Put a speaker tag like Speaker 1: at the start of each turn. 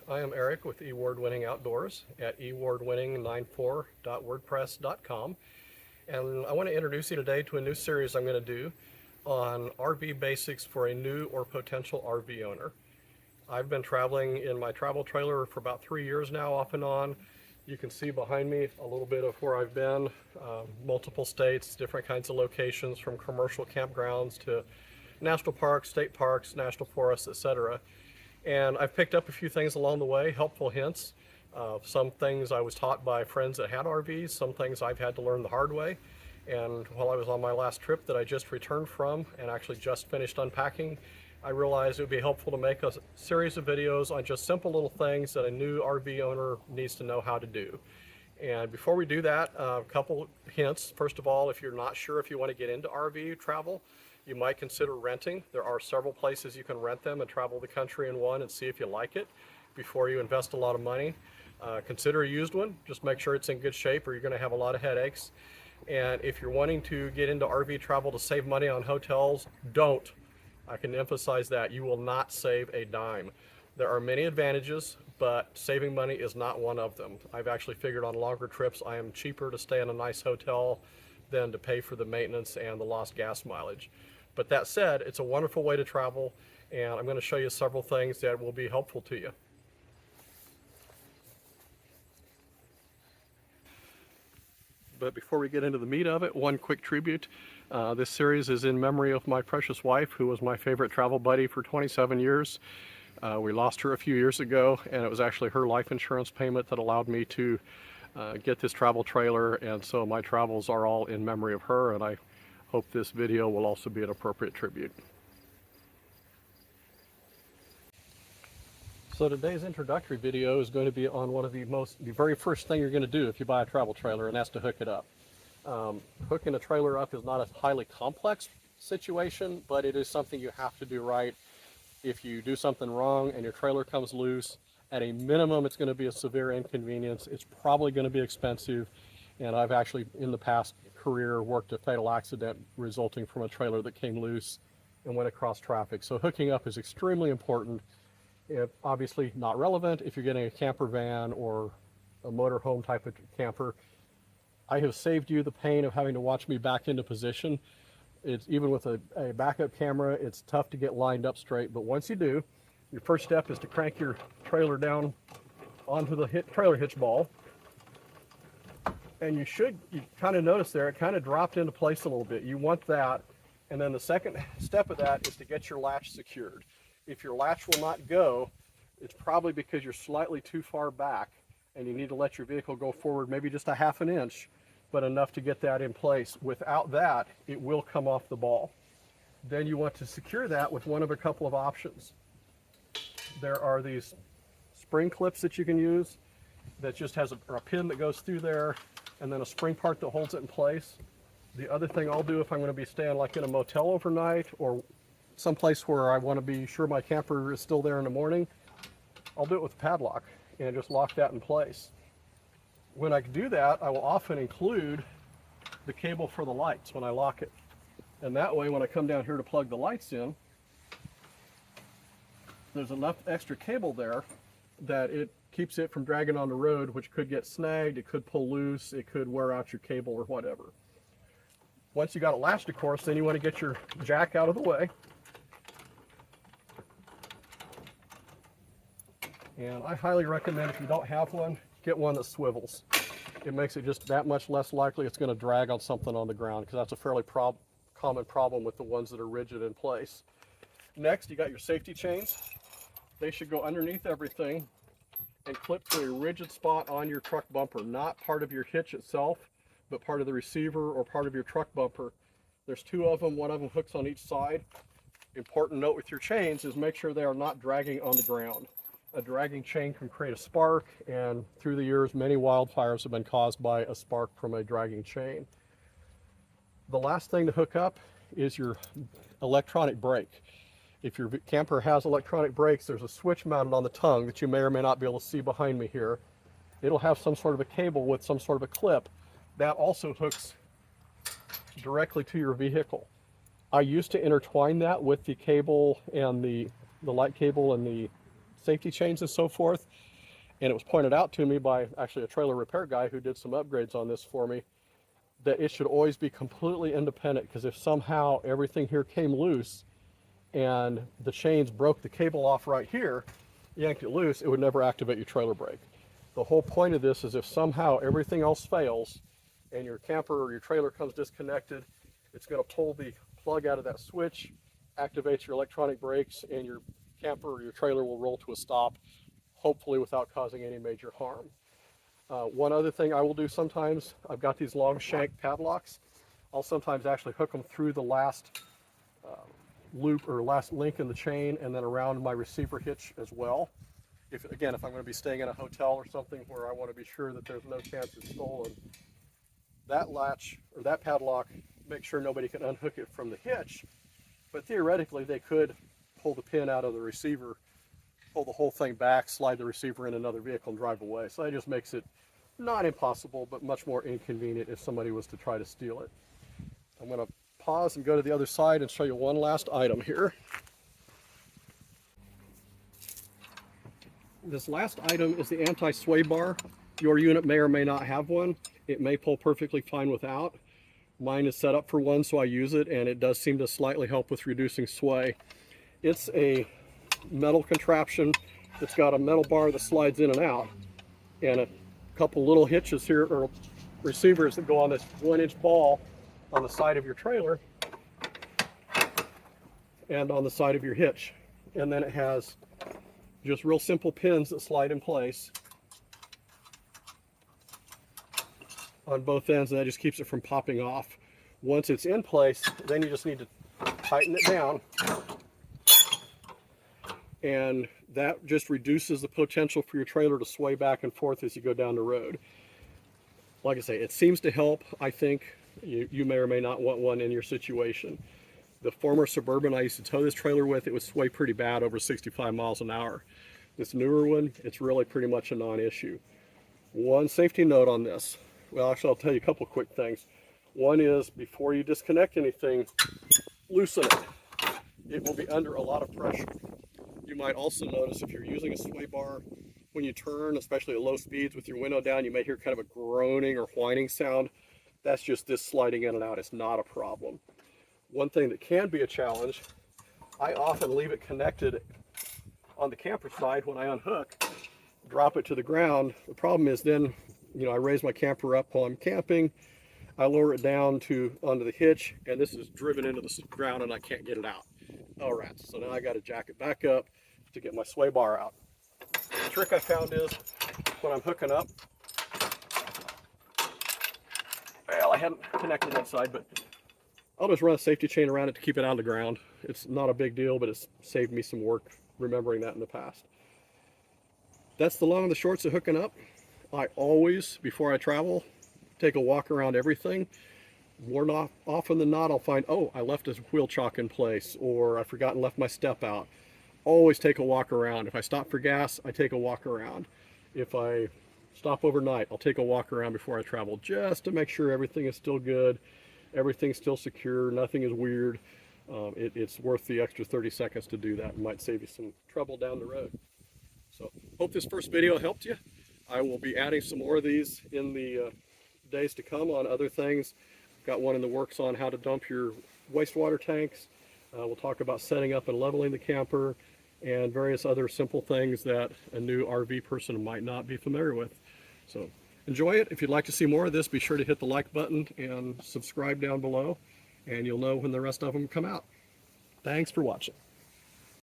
Speaker 1: I am Eric with eWardWinning Outdoors at ewardwinning94.wordpress.com, and I want to introduce you today to a new series I'm going to do on RV basics for a new or potential RV owner. I've been traveling in my travel trailer for about 3 years now, off and on. You can see behind me a little bit of where I've been, multiple states, different kinds of locations, from commercial campgrounds to national parks, state parks, national forests, etc. And I've picked up a few things along the way, helpful hints. Some things I was taught by friends that had RVs, some things I've had to learn the hard way. And while I was on my last trip that I just returned from and actually just finished unpacking, I realized it would be helpful to make a series of videos on just simple little things that a new RV owner needs to know how to do. And before we do that, a couple hints. First of all, if you're not sure if you want to get into RV travel, you might consider renting. There are several places you can rent them and travel the country in one and see if you like it before you invest a lot of money. Consider a used one. Just make sure it's in good shape or you're going to have a lot of headaches. And if you're wanting to get into RV travel to save money on hotels, don't. I can emphasize that. You will not save a dime. There are many advantages, but saving money is not one of them. I've actually figured on longer trips I am cheaper to stay in a nice hotel than to pay for the maintenance and the lost gas mileage. But that said, it's a wonderful way to travel, and I'm going to show you several things that will be helpful to you. But before we get into the meat of it, one quick tribute. This series is in memory of my precious wife, who was my favorite travel buddy for 27 years. We lost her a few years ago, and it was actually her life insurance payment that allowed me to get this travel trailer, and so my travels are all in memory of her, and I hope this video will also be an appropriate tribute. So today's introductory video is going to be on one of the very first thing you're going to do if you buy a travel trailer, and that's to hook it up. Hooking a trailer up is not a highly complex situation, but it is something you have to do right. If you do something wrong and your trailer comes loose, at a minimum it's going to be a severe inconvenience. It's probably going to be expensive, and I've actually in the past career worked a fatal accident resulting from a trailer that came loose and went across traffic. So hooking up is extremely important. Obviously not relevant if you're getting a camper van or a motorhome type of camper. I have saved you the pain of having to watch me back into position. It's even with a backup camera, it's tough to get lined up straight, but once you do, your first step is to crank your trailer down onto the trailer hitch ball. And you kind of notice there, it kind of dropped into place a little bit. You want that. And then the second step of that is to get your latch secured. If your latch will not go, it's probably because you're slightly too far back and you need to let your vehicle go forward maybe just a half an inch, but enough to get that in place. Without that, it will come off the ball. Then you want to secure that with one of a couple of options. There are these spring clips that you can use that just has a pin that goes through there and then a spring part that holds it in place. The other thing I'll do if I'm going to be staying like in a motel overnight or someplace where I want to be sure my camper is still there in the morning, I'll do it with a padlock and just lock that in place. When I do that, I will often include the cable for the lights when I lock it. And that way when I come down here to plug the lights in, there's enough extra cable there that it keeps it from dragging on the road, which could get snagged, it could pull loose, it could wear out your cable or whatever. Once you got it latched, of course, then you want to get your jack out of the way. And I highly recommend, if you don't have one, get one that swivels. It makes it just that much less likely it's going to drag on something on the ground, because that's a fairly common problem with the ones that are rigid in place. Next, you got your safety chains. They should go underneath everything and clip to a rigid spot on your truck bumper, not part of your hitch itself, but part of the receiver or part of your truck bumper. There's two of them, one of them hooks on each side. Important note with your chains is make sure they are not dragging on the ground. A dragging chain can create a spark, and through the years many wildfires have been caused by a spark from a dragging chain. The last thing to hook up is your electronic brake. If your camper has electronic brakes, there's a switch mounted on the tongue that you may or may not be able to see behind me here. It'll have some sort of a cable with some sort of a clip that also hooks directly to your vehicle. I used to intertwine that with the cable and the light cable and the safety chains and so forth. And it was pointed out to me by actually a trailer repair guy who did some upgrades on this for me, that it should always be completely independent, because if somehow everything here came loose and the chains broke the cable off right here, yanked it loose, it would never activate your trailer brake. The whole point of this is if somehow everything else fails and your camper or your trailer comes disconnected, it's going to pull the plug out of that switch, activates your electronic brakes, and your camper or your trailer will roll to a stop, hopefully without causing any major harm. One other thing I will do sometimes, I've got these long shank padlocks. I'll sometimes actually hook them through the last loop or last link in the chain and then around my receiver hitch as well. Again, if I'm going to be staying in a hotel or something where I want to be sure that there's no chance it's stolen, that latch or that padlock, make sure nobody can unhook it from the hitch, but theoretically they could pull the pin out of the receiver, pull the whole thing back, slide the receiver in another vehicle and drive away. So that just makes it not impossible, but much more inconvenient if somebody was to try to steal it. I'm going to pause and go to the other side and show you one last item here. This last item is the anti-sway bar. Your unit may or may not have one. It may pull perfectly fine without. Mine is set up for one, so I use it, and it does seem to slightly help with reducing sway. It's a metal contraption that's got a metal bar that slides in and out, and a couple little hitches here, or receivers that go on this 1-inch ball on the side of your trailer and on the side of your hitch. And then it has just real simple pins that slide in place on both ends, and that just keeps it from popping off. Once it's in place, then you just need to tighten it down, and that just reduces the potential for your trailer to sway back and forth as you go down the road. Like I say, it seems to help. I think you may or may not want one in your situation. The former Suburban I used to tow this trailer with, it would sway pretty bad over 65 miles an hour. This newer one, it's really pretty much a non-issue. One safety note on this. Well, actually, I'll tell you a couple quick things. One is, before you disconnect anything, loosen it. It will be under a lot of pressure. You might also notice if you're using a sway bar, when you turn, especially at low speeds with your window down, you may hear kind of a groaning or whining sound. That's just this sliding in and out. It's not a problem. One thing that can be a challenge, I often leave it connected on the camper side when I unhook, drop it to the ground. The problem is then, I raise my camper up while I'm camping, I lower it down onto the hitch, and this is driven into the ground and I can't get it out. All right, so now I got to jack it back up to get my sway bar out. The trick I found is when I'm hooking up, well, I hadn't connected that side, but I'll just run a safety chain around it to keep it out of the ground. It's not a big deal, but it's saved me some work remembering that in the past. That's the long and the shorts of hooking up. I always, before I travel, take a walk around everything. More often than not, I'll find, oh, I left a wheel chock in place, or I forgot and left my step out. Always take a walk around. If I stop for gas, I take a walk around. If I stop overnight, I'll take a walk around before I travel, just to make sure everything is still good, everything's still secure, nothing is weird. It's worth the extra 30 seconds to do that. It might save you some trouble down the road. So, hope this first video helped you. I will be adding some more of these in the days to come on other things. Got one in the works on how to dump your wastewater tanks. We'll talk about setting up and leveling the camper and various other simple things that a new RV person might not be familiar with. So enjoy it. If you'd like to see more of this, be sure to hit the like button and subscribe down below, and you'll know when the rest of them come out. Thanks for watching.